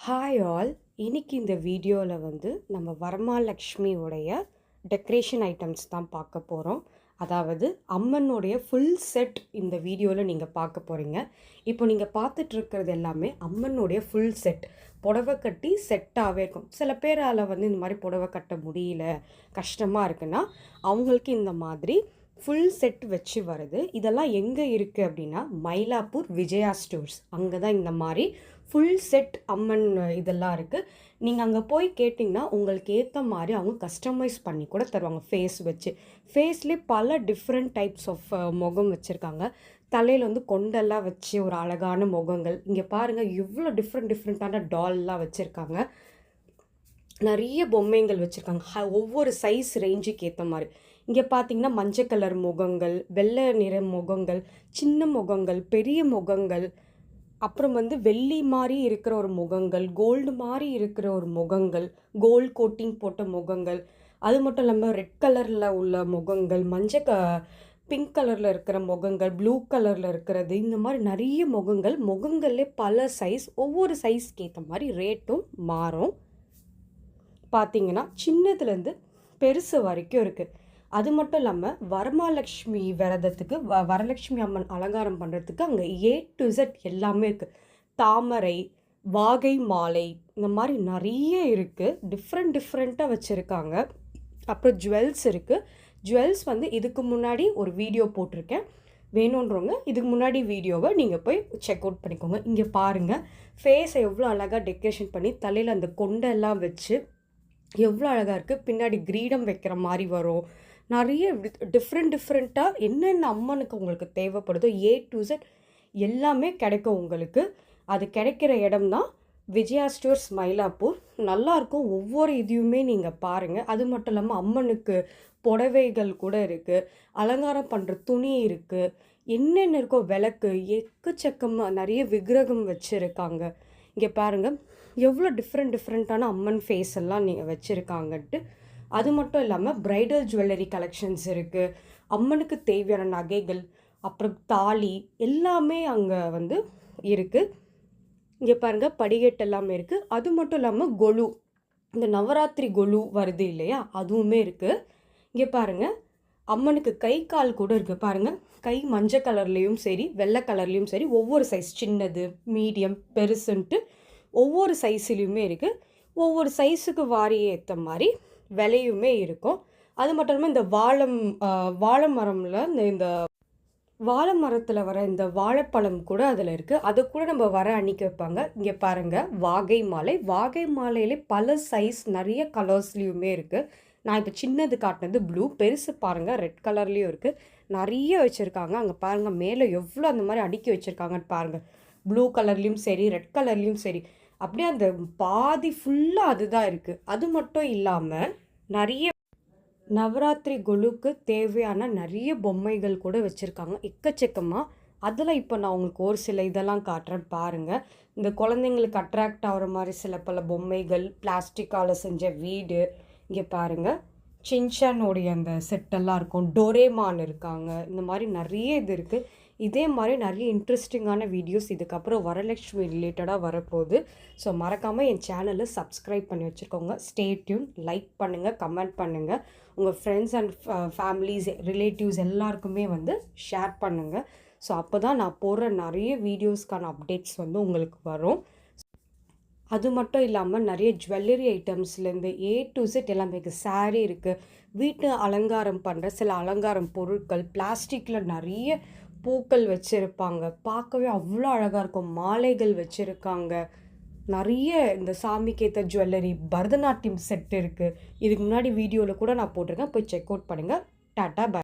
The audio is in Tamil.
Hi all. இன்னைக்கு இந்த வீடியோவில் நம்ம வரமாலக்ஷ்மியோடைய டெக்கரேஷன் ஐட்டம்ஸ் தான் பார்க்க போகிறோம். அதாவது அம்மனுடைய ஃபுல் செட் இந்த வீடியோவில் நீங்கள் பார்க்க போகிறீங்க. இப்போ நீங்கள் பார்த்துட்ருக்கிறது எல்லாமே அம்மனுடைய ஃபுல் செட். புடவை கட்டி செட்டாகவே இருக்கும். சில பேரால் இந்த மாதிரி புடவை கட்ட முடியல, கஷ்டமாக இருக்குன்னா அவங்களுக்கு இந்த மாதிரி ஃபுல் செட் வச்சு வருது. இதெல்லாம் எங்கே இருக்குது அப்படின்னா மயிலாப்பூர் விஜயா ஸ்டோர்ஸ். அங்கே தான் இந்த மாதிரி ஃபுல் செட் அம்மன் இதெல்லாம் இருக்குது. நீங்கள் அங்கே போய் கேட்டிங்கன்னா உங்களுக்கு ஏற்ற மாதிரி அவங்க கஸ்டமைஸ் பண்ணி கூட தருவாங்க. ஃபேஸ் வச்சு ஃபேஸ்லேயே பல டிஃப்ரெண்ட் டைப்ஸ் ஆஃப் முகம் வச்சுருக்காங்க. தலையில் கொண்டெல்லாம் வச்சு ஒரு அழகான முகங்கள். இங்கே பாருங்கள் எவ்வளோ டிஃப்ரெண்ட்டான டால்லாம் வச்சுருக்காங்க. நிறைய பொம்மைங்கள் வச்சுருக்காங்க. ஒவ்வொரு சைஸ் ரேஞ்சுக்கு ஏற்ற மாதிரி. இங்கே பார்த்தீங்கன்னா மஞ்சள் கலர் முகங்கள், வெள்ளை நிற முகங்கள், சின்ன முகங்கள், பெரிய முகங்கள், அப்புறம் வெள்ளி மாதிரி இருக்கிற ஒரு முகங்கள், கோல்டு மாதிரி இருக்கிற ஒரு முகங்கள், கோல்டு கோட்டிங் போட்ட முகங்கள், அது மட்டும் இல்லாமல் ரெட் கலரில் உள்ள முகங்கள், பிங்க் கலரில் இருக்கிற முகங்கள், ப்ளூ கலரில் இருக்கிறது, இந்த மாதிரி நிறைய முகங்கள்லே பல சைஸ். ஒவ்வொரு சைஸ்க்கு ஏற்ற மாதிரி ரேட்டும் மாறும். பார்த்தீங்கன்னா சின்னதுலேருந்து பெருசு வரைக்கும் இருக்குது. அது மட்டும் இல்லாமல் வரமாலக்ஷ்மி விரதத்துக்கு வரலட்சுமி அம்மன் அலங்காரம் பண்ணுறதுக்கு அங்கே A to Z எல்லாமே இருக்குது. தாமரை, வாகை மாலை, இந்த மாதிரி நிறைய இருக்குது. டிஃப்ரெண்ட்டாக வச்சுருக்காங்க. அப்புறம் ஜுவல்ஸ் இருக்குது. ஜுவல்ஸ் இதுக்கு முன்னாடி ஒரு வீடியோ போட்டிருக்கேன். வேணுன்றவங்க இதுக்கு முன்னாடி வீடியோவை நீங்கள் போய் செக் அவுட் பண்ணிக்கோங்க. இங்கே பாருங்கள் ஃபேஸை எவ்வளோ அழகாக டெக்கரேஷன் பண்ணி தலையில் அந்த கொண்டெல்லாம் வச்சு எவ்வளோ அழகாக இருக்குது. பின்னாடி கிரீடம் வைக்கிற மாதிரி வரும். நிறைய டிஃப்ரெண்ட்டாக என்னென்ன அம்மனுக்கு உங்களுக்கு தேவைப்படுதோ A to Z எல்லாமே கிடைக்கும் உங்களுக்கு. அது கிடைக்கிற இடம் தான் விஜயா ஸ்டோர்ஸ் மயிலாப்பூர். நல்லாயிருக்கும். ஒவ்வொரு இதையுமே நீங்கள் பாருங்கள். அது மட்டும் இல்லாமல் அம்மனுக்கு புடவைகள் கூட இருக்குது. அலங்காரம் பண்ணுற துணி இருக்குது. என்னென்ன இருக்கோ விளக்கு, எக்கச்சக்கமாக நிறைய விக்கிரகம் வச்சுருக்காங்க. இங்கே பாருங்கள் எவ்வளோ டிஃப்ரெண்ட்டான அம்மன் ஃபேஸ் எல்லாம் நீங்கள் வச்சுருக்காங்கன்ட்டு. அது மட்டும் இல்லாமல் ப்ரைடல் ஜுவல்லரி கலெக்ஷன்ஸ் இருக்குது. அம்மனுக்கு தேவையான நகைகள், அப்புறம் தாலி எல்லாமே அங்கே இருக்குது. இங்கே பாருங்கள் படிக்கட்டு எல்லாமே இருக்குது. அது மட்டும் இல்லாமல் கொலு, இந்த நவராத்திரி கொலு வருது இல்லையா, அதுவுமே இருக்குது. இங்கே பாருங்கள் அம்மனுக்கு கை கால் கூட இருக்குது. பாருங்கள் கை மஞ்சள் கலர்லேயும் சரி, வெள்ளை கலர்லேயும் சரி, ஒவ்வொரு சைஸ், சின்னது, மீடியம், பெருசுன்ட்டு ஒவ்வொரு சைஸ்லேயுமே இருக்குது. ஒவ்வொரு சைஸுக்கு வாரிய ஏற்ற மாதிரி விலையுமே இருக்கும். அது மட்டும் இல்லாமல் இந்த வாழை மரமில் இந்த வாழை மரத்தில் வர இந்த வாழைப்பழம் கூட அதில் இருக்குது. அது கூட நம்ம வர அன்றைக்கி வைப்பாங்க. இங்கே பாருங்கள் வாகை மாலை. வாகை மாலையிலே பல சைஸ் நிறைய கலர்ஸ்லேயுமே இருக்குது. நான் இப்போ சின்னது காட்டினது ப்ளூ, பெருசு பாருங்கள் ரெட் கலர்லேயும் இருக்குது. நிறைய வச்சுருக்காங்க. அங்கே பாருங்கள் மேலே எவ்வளோ அந்த மாதிரி அடுக்கி வச்சுருக்காங்கன்னு பாருங்கள். ப்ளூ கலர்லேயும் சரி, ரெட் கலர்லேயும் சரி, அப்படியே அந்த பாதி ஃபுல்லாக அதுதான் இருக்குது. அது மட்டும் இல்லாமல் நிறைய நவராத்திரி கொலுக்கு தேவையான நிறைய பொம்மைகள் கூட வச்சுருக்காங்க எக்கச்சக்கமாக. அதில் இப்போ நான் உங்களுக்கு ஒரு சில இதெல்லாம் காட்டுறேன் பாருங்கள். இந்த குழந்தைங்களுக்கு அட்ராக்ட் ஆகிற மாதிரி சில பல பொம்மைகள், பிளாஸ்டிக்கால் செஞ்ச வீடு. இங்கே பாருங்கள் சின்சானோடைய அந்த செட்டெல்லாம் இருக்கும். டோரேமான் இருக்காங்க. இந்த மாதிரி நிறைய இது இருக்குது. இதே மாதிரி நிறைய இன்ட்ரெஸ்டிங்கான வீடியோஸ் இதுக்கப்புறம் வரலட்சுமி ரிலேட்டடாக வரப்போகுது. ஸோ மறக்காமல் என் சேனலை சப்ஸ்கிரைப் பண்ணி வச்சுருக்கோங்க. ஸ்டே டியூன், லைக் பண்ணுங்கள், கமெண்ட் பண்ணுங்கள். உங்கள் ஃப்ரெண்ட்ஸ் அண்ட் ஃபேமிலிஸ், ரிலேட்டிவ்ஸ் எல்லாருக்குமே ஷேர் பண்ணுங்கள். ஸோ அப்போ தான் நான் போடுற நிறைய வீடியோஸ்க்கான அப்டேட்ஸ் உங்களுக்கு வரும். அது மட்டும் இல்லாமல் நிறைய ஜுவல்லரி ஐட்டம்ஸ்லேருந்து A to Z எல்லாமே இருக்குது. சாரீ இருக்குது. வீட்டு அலங்காரம் பண்ணுற சில அலங்காரம் பொருட்கள், பிளாஸ்டிக்கில் நிறைய பூக்கள் வச்சுருப்பாங்க. பார்க்கவே அவ்வளோ அழகாக இருக்கும். மாலைகள் வச்சுருக்காங்க. நிறைய இந்த சாமிக்கு ஏற்ற ஜுவல்லரி, பரதநாட்டியம் செட் இருக்குது. இதுக்கு முன்னாடி வீடியோவில் கூட நான் போட்டிருக்கேன். போய் செக் அவுட் பண்ணுங்கள். Tata, by.